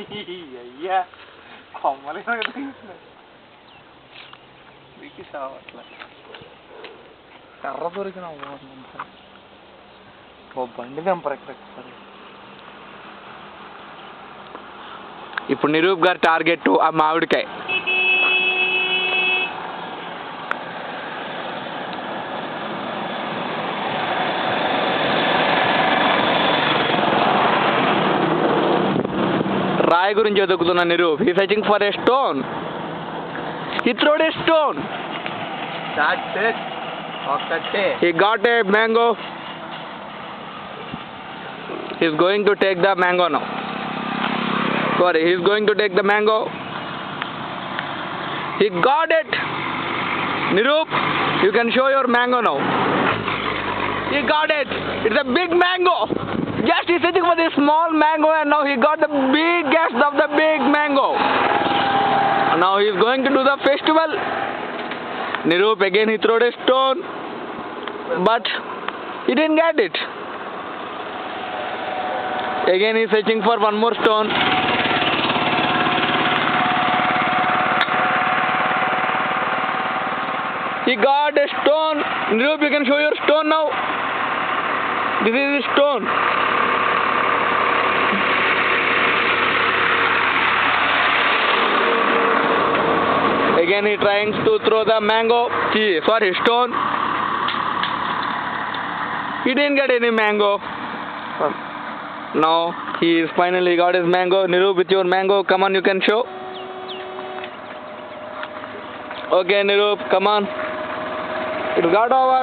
అయ్యా కొమ్మలే వీకి సావట్లే కర్ర దొరికిన ఓ బండి దింపరెక్కడెక్కసారి. ఇప్పుడు నిరూప్ గారి టార్గెట్ ఆ మామిడికాయ. రాయి గురించి వెతుకుతున్న Nirup. He fetching for a stone. He throwed a stone. He got a mango. He's going to take the mango now. Sorry, he's going to take the mango. He got it. Niroop, you can show your mango now. He got it. It's a big mango. Just he's sitting for this small mango and now he got the biggest of the big mango. Now he's going to do the festival. Niroop again he threw a stone, but he didn't get it. Again he's searching for one more stone. He got a stone. Niroop, you can show your stone now. This is his stone. Again he trying to throw the mango. Sorry, stone. He didn't get any mango. Now he is finally got his mango. Niroop, with your mango, come on, you can show. Okay, Niroop, come on. It got over.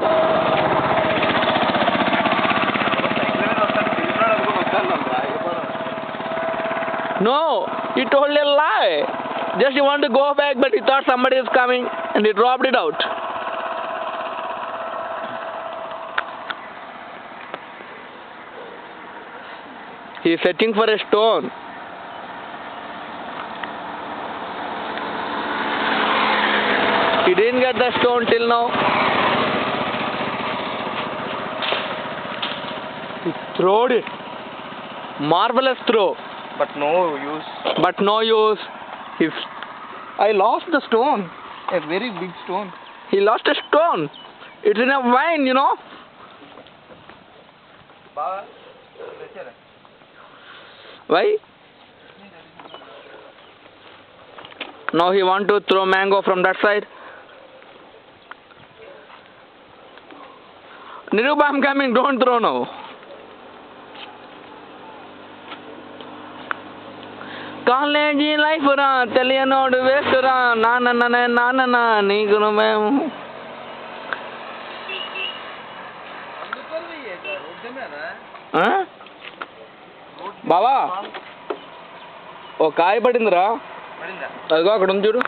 No, he told a lie. Just he wanted to go back, but he thought somebody is coming and he dropped it out. He is searching for a stone. He didn't get the stone till now. He threw it. Marvelous throw. But no use. But no use. I lost the stone. A very big stone. He lost a stone. It's in a wine, you know. Why? Now he want to throw mango from that side. Niroop, I'm coming. Don't throw now. College life రా తెలియనోడు waste రా నాన్న నీకు మేము బావా ఓ కాయ పడిందిరా. అదిగో అక్కడ ఉంది చూడు.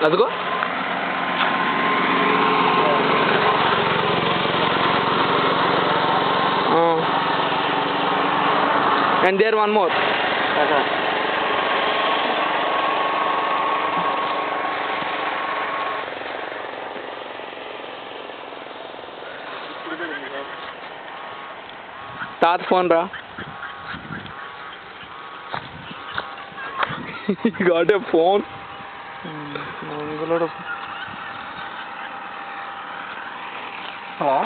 అదిగో and there one more. తాత ఫోన్ రా. got a phone. Hello?